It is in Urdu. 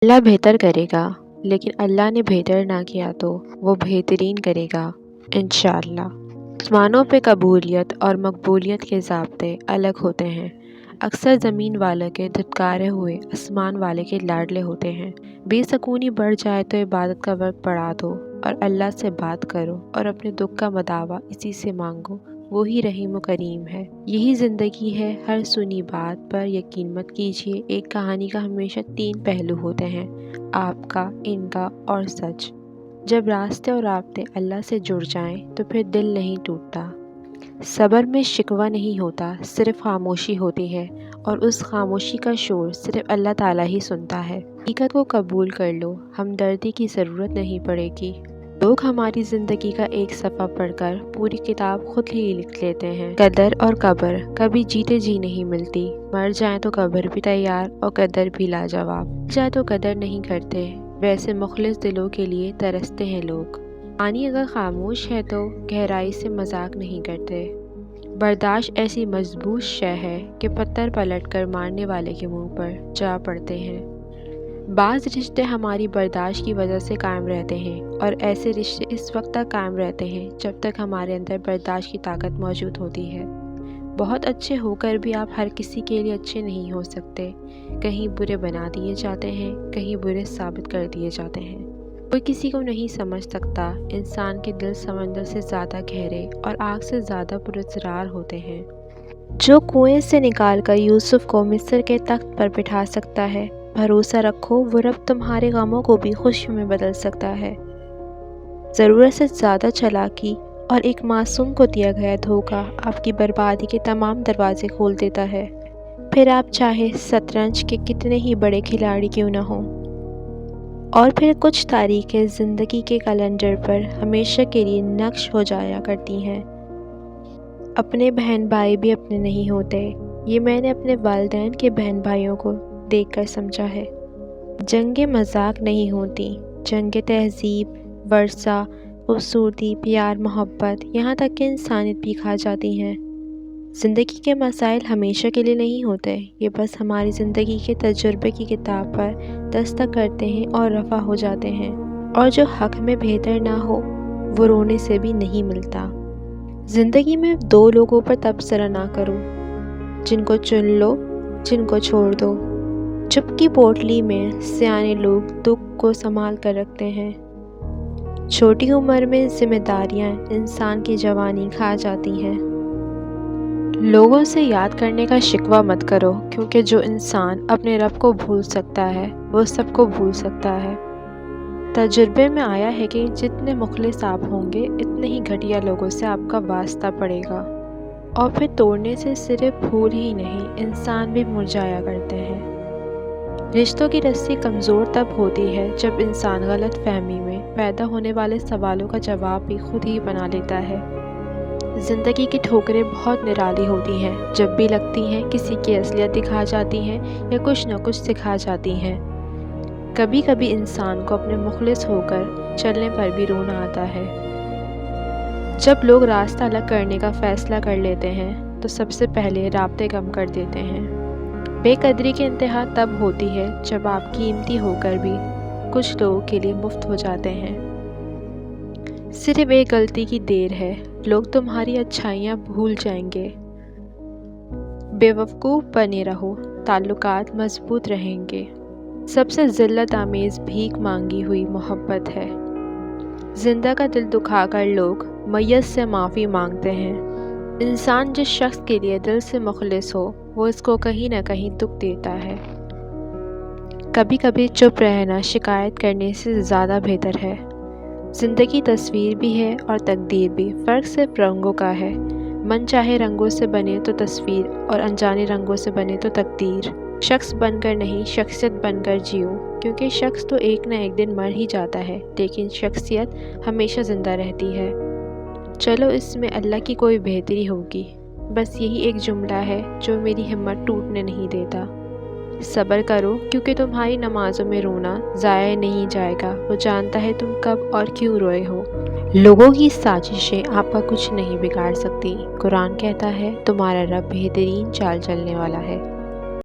اللہ بہتر کرے گا، لیکن اللہ نے بہتر نہ کیا تو وہ بہترین کرے گا انشاءاللہ۔ آسمانوں پہ قبولیت اور مقبولیت کے ضابطے الگ ہوتے ہیں۔ اکثر زمین والے کے دھتکارے ہوئے آسمان والے کے لاڈلے ہوتے ہیں۔ بے سکونی بڑھ جائے تو عبادت کا وقت بڑھا دو اور اللہ سے بات کرو اور اپنے دکھ کا مداوع اسی سے مانگو، وہی رحیم و کریم ہے۔ یہی زندگی ہے، ہر سنی بات پر یقین مت کیجیے۔ ایک کہانی کا ہمیشہ 3 پہلو ہوتے ہیں، آپ کا، ان کا اور سچ۔ جب راستے اور رابطے اللہ سے جڑ جائیں تو پھر دل نہیں ٹوٹتا۔ صبر میں شکوہ نہیں ہوتا، صرف خاموشی ہوتی ہے، اور اس خاموشی کا شور صرف اللہ تعالیٰ ہی سنتا ہے۔ حقیقت کو قبول کر لو، ہمدردی کی ضرورت نہیں پڑے گی۔ لوگ ہماری زندگی کا ایک صفحہ پڑھ کر پوری کتاب خود ہی لکھ لیتے ہیں۔ قدر اور قبر کبھی جیتے جی نہیں ملتی، مر جائیں تو قبر بھی تیار اور قدر بھی لاجواب۔ مر جائے تو قدر نہیں کرتے، ویسے مخلص دلوں کے لیے ترستے ہیں لوگ۔ پانی اگر خاموش ہے تو گہرائی سے مذاق نہیں کرتے۔ برداشت ایسی مضبوط شے ہے کہ پتھر پلٹ کر مارنے والے کے منہ پر جا پڑتے ہیں۔ بعض رشتے ہماری برداشت کی وجہ سے قائم رہتے ہیں، اور ایسے رشتے اس وقت تک قائم رہتے ہیں جب تک ہمارے اندر برداشت کی طاقت موجود ہوتی ہے۔ بہت اچھے ہو کر بھی آپ ہر کسی کے لیے اچھے نہیں ہو سکتے۔ کہیں برے بنا دیے جاتے ہیں، کہیں برے ثابت کر دیے جاتے ہیں۔ کوئی کسی کو نہیں سمجھ سکتا۔ انسان کے دل سمندر سے زیادہ گہرے اور آگ سے زیادہ پراسرار ہوتے ہیں۔ جو کنویں سے نکال کر یوسف کو مصر کے تخت پر بٹھا سکتا ہے، بھروسہ رکھو وہ رب تمہارے غموں کو بھی خوشیوں میں بدل سکتا ہے۔ ضرورت سے زیادہ چالاکی اور ایک معصوم کو دیا گیا دھوکہ آپ کی بربادی کے تمام دروازے کھول دیتا ہے، پھر آپ چاہے شطرنج کے کتنے ہی بڑے کھلاڑی کیوں نہ ہوں۔ اور پھر کچھ تاریخیں زندگی کے کیلنڈر پر ہمیشہ کے لیے نقش ہو جایا کرتی ہیں۔ اپنے بہن بھائی بھی اپنے نہیں ہوتے، یہ میں نے اپنے والدین کے بہن بھائیوں کو دیکھ کر سمجھا ہے۔ جنگیں مذاق نہیں ہوتی، جنگیں تہذیب، ورثہ، خوبصورتی، پیار، محبت، یہاں تک کہ انسانیت بھی کھا جاتی ہیں۔ زندگی کے مسائل ہمیشہ کے لیے نہیں ہوتے، یہ بس ہماری زندگی کے تجربے کی کتاب پر دستخط کرتے ہیں اور رفع ہو جاتے ہیں، اور جو حق میں بہتر نہ ہو وہ رونے سے بھی نہیں ملتا۔ زندگی میں 2 لوگوں پر تبصرہ نہ کرو، جن کو چن لو، جن کو چھوڑ دو۔ چپ کی پوٹلی میں سیانے لوگ دکھ کو سنبھال کر رکھتے ہیں۔ چھوٹی عمر میں ذمہ داریاں انسان کی جوانی کھا جاتی ہیں۔ لوگوں سے یاد کرنے کا شکوہ مت کرو، کیونکہ جو انسان اپنے رب کو بھول سکتا ہے وہ سب کو بھول سکتا ہے۔ تجربے میں آیا ہے کہ جتنے مخلص آپ ہوں گے اتنے ہی گھٹیا لوگوں سے آپ کا واسطہ پڑے گا، اور پھر توڑنے سے صرف پھول ہی نہیں انسان بھی مرجھایا کرتے ہیں۔ رشتوں کی رسی کمزور تب ہوتی ہے جب انسان غلط فہمی میں پیدا ہونے والے سوالوں کا جواب بھی خود ہی بنا لیتا ہے۔ زندگی کی ٹھوکریں بہت نرالی ہوتی ہیں، جب بھی لگتی ہیں کسی کی اصلیت دکھا جاتی ہیں یا کچھ نہ کچھ سکھا جاتی ہیں۔ کبھی کبھی انسان کو اپنے مخلص ہو کر چلنے پر بھی رونا آتا ہے۔ جب لوگ راستہ الگ کرنے کا فیصلہ کر لیتے ہیں تو سب سے پہلے رابطے کم کر دیتے ہیں۔ بے قدری کی انتہا تب ہوتی ہے جب آپ قیمتی ہو کر بھی کچھ لوگوں کے لیے مفت ہو جاتے ہیں۔ صرف ایک غلطی کی دیر ہے، لوگ تمہاری اچھائیاں بھول جائیں گے۔ بے وقوف بنے رہو، تعلقات مضبوط رہیں گے۔ سب سے ذلت آمیز بھیک مانگی ہوئی محبت ہے۔ زندہ کا دل دکھا کر لوگ میت سے معافی مانگتے ہیں۔ انسان جس شخص کے لیے دل سے مخلص ہو وہ اس کو کہیں نہ کہیں دکھ دیتا ہے۔ کبھی کبھی چپ رہنا شکایت کرنے سے زیادہ بہتر ہے۔ زندگی تصویر بھی ہے اور تقدیر بھی، فرق صرف رنگوں کا ہے۔ من چاہے رنگوں سے بنے تو تصویر، اور انجانے رنگوں سے بنے تو تقدیر۔ شخص بن کر نہیں، شخصیت بن کر جیو، کیونکہ شخص تو ایک نہ ایک دن مر ہی جاتا ہے، لیکن شخصیت ہمیشہ زندہ رہتی ہے۔ چلو اس میں اللہ کی کوئی بہتری ہوگی، بس یہی ایک جملہ ہے جو میری ہمت ٹوٹنے نہیں دیتا۔ صبر کرو، کیونکہ تمہاری نمازوں میں رونا ضائع نہیں جائے گا، وہ جانتا ہے تم کب اور کیوں روئے ہو۔ لوگوں کی سازشیں آپ کا کچھ نہیں بگاڑ سکتی۔ قرآن کہتا ہے تمہارا رب بہترین چال چلنے والا ہے۔